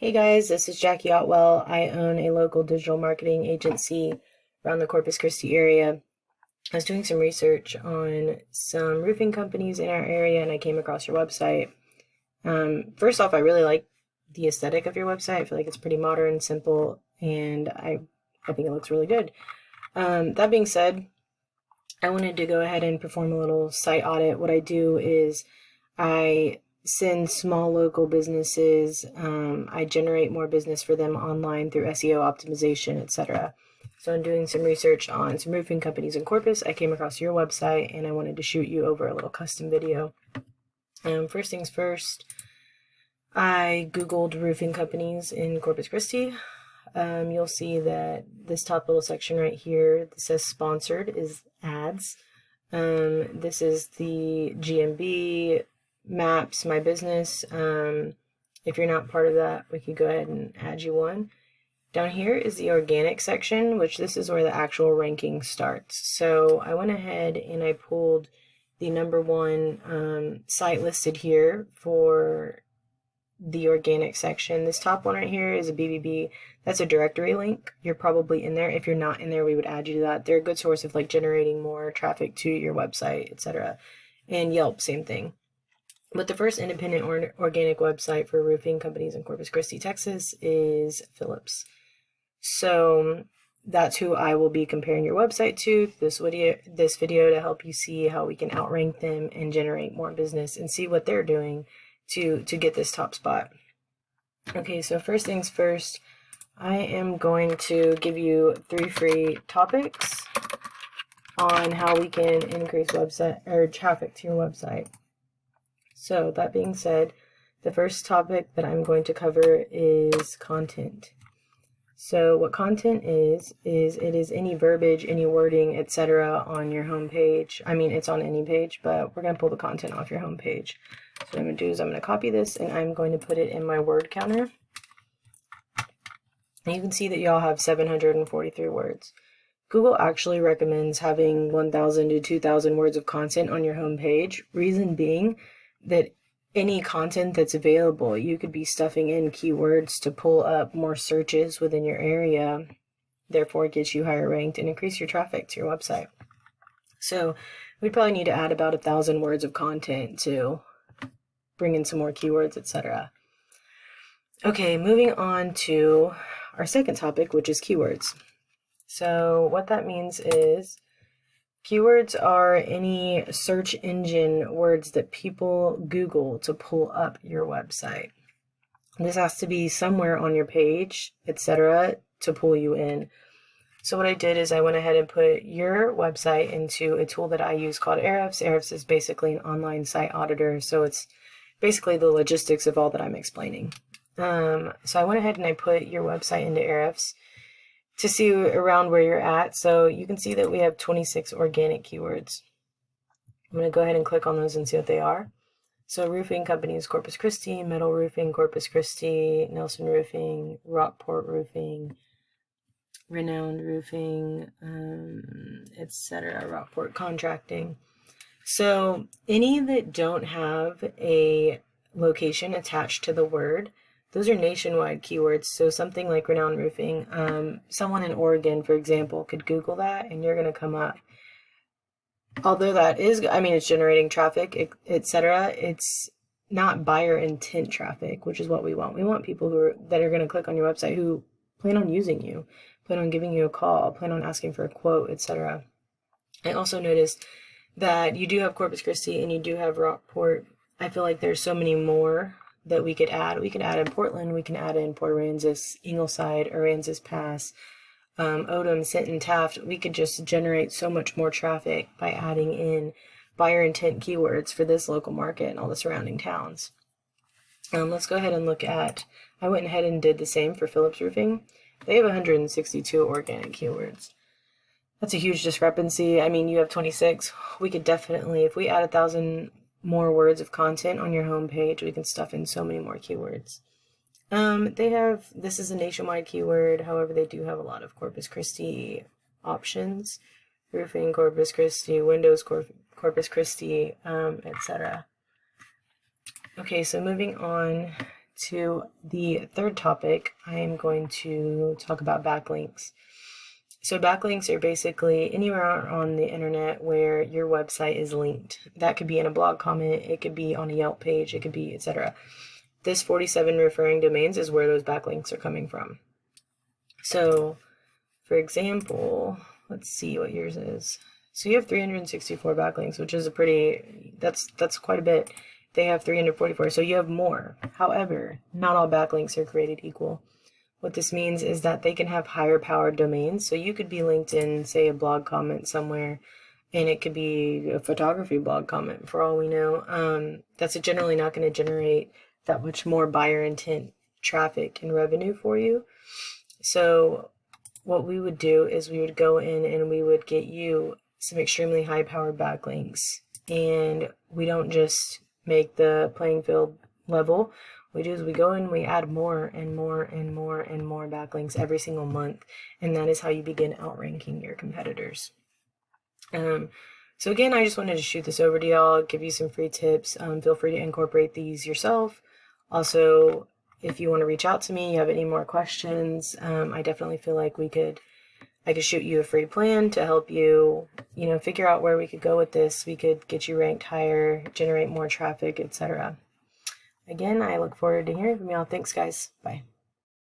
Hey guys, this is Jackie Otwell. I own a local digital marketing agency around the Corpus Christi area. I was doing some research on some roofing companies in our area and I came across your website. First off, I really like the aesthetic of your website. I feel like it's pretty modern, simple, and I think it looks really good. That being said, I wanted to go ahead and perform a little site audit. What I do is I send small local businesses, I generate more business for them online through SEO optimization, etc. So I'm doing some research on some roofing companies in Corpus. I came across your website and I wanted to shoot you over a little custom video. First things first, I Googled roofing companies in Corpus Christi. You'll see that this top little section right here that says sponsored is ads. This is the GMB, maps, my business. If you're not part of that, we could go ahead and add you one. Down here is the organic section, which this is where the actual ranking starts. So I went ahead and I pulled the number one site listed here for the organic section. This top one right here is a BBB. That's a directory link. You're probably in there. If you're not in there, we would add you to that. They're a good source of like generating more traffic to your website, etc. And Yelp, same thing. But the first independent organic website for roofing companies in Corpus Christi, Texas is Phillips. So that's who I will be comparing your website to this video to help you see how we can outrank them and generate more business and see what they're doing to get this top spot. Okay, so first things first, I am going to give you 3 free topics on how we can increase website or traffic to your website. So that being said, the first topic that I'm going to cover is content. So what content is it is any verbiage, any wording, etc. on your homepage. I mean, it's on any page, but we're going to pull the content off your homepage. So what I'm going to do is I'm going to copy this and I'm going to put it in my word counter. And you can see that y'all have 743 words. Google actually recommends having 1,000 to 2,000 words of content on your homepage. Reason being that any content that's available, you could be stuffing in keywords to pull up more searches within your area. Therefore, it gets you higher ranked and increase your traffic to your website. So we probably need to add about 1,000 words of content to bring in some more keywords, etc. Okay, moving on to our second topic, which is keywords. So what that means is keywords are any search engine words that people Google to pull up your website. This has to be somewhere on your page, etc., to pull you in. So what I did is I went ahead and put your website into a tool that I use called Ahrefs. Ahrefs is basically an online site auditor, so it's basically the logistics of all that I'm explaining. So I went ahead and I put your website into Ahrefs to see around where you're at. So you can see that we have 26 organic keywords. I'm going to go ahead and click on those and see what they are. So roofing companies, Corpus Christi, metal roofing, Corpus Christi, Nelson Roofing, Rockport Roofing, Renowned Roofing, etc., Rockport Contracting. So any that don't have a location attached to the word, those are nationwide keywords. So something like Renowned Roofing, someone in Oregon, for example, could Google that and you're going to come up. Although that is, I mean, it's generating traffic, etc. It's not buyer intent traffic, which is what we want. We want people that are going to click on your website who plan on using you, plan on giving you a call, plan on asking for a quote, etc. I also noticed that you do have Corpus Christi and you do have Rockport. I feel like there's so many more that we could add. We can add in Portland, we can add in Port Aransas, Ingleside, Aransas Pass, Odom, Sinton, Taft. We could just generate so much more traffic by adding in buyer intent keywords for this local market and all the surrounding towns. Let's go ahead and look at, I went ahead and did the same for Phillips Roofing. They have 162 organic keywords. That's a huge discrepancy. I mean, you have 26. We could definitely, if we add 1,000 more words of content on your homepage, we can stuff in so many more keywords. This is a nationwide keyword, however, they do have a lot of Corpus Christi options. Roofing, Corpus Christi, Windows, Corpus Christi, etc. Okay, so moving on to the third topic, I am going to talk about backlinks. So backlinks are basically anywhere on the internet where your website is linked. That could be in a blog comment, it could be on a Yelp page, it could be etc. This 47 referring domains is where those backlinks are coming from. So, for example, let's see what yours is. So you have 364 backlinks, which is a pretty, that's quite a bit. They have 344, so you have more. However, not all backlinks are created equal. What this means is that they can have higher powered domains. So you could be linked in, say, a blog comment somewhere, and it could be a photography blog comment for all we know. That's generally not going to generate that much more buyer intent traffic and revenue for you. So what we would do is we would go in and we would get you some extremely high powered backlinks. And we don't just make the playing field level. What we do is we go in, we add more and more and more and more backlinks every single month, and that is how you begin outranking your competitors. So again, I just wanted to shoot this over to y'all, give you some free tips. Feel free to incorporate these yourself. Also, if you want to reach out to me, you have any more questions, I definitely feel like I could shoot you a free plan to help you, figure out where we could go with this. We could get you ranked higher, generate more traffic, etc. Again, I look forward to hearing from y'all. Thanks, guys. Bye.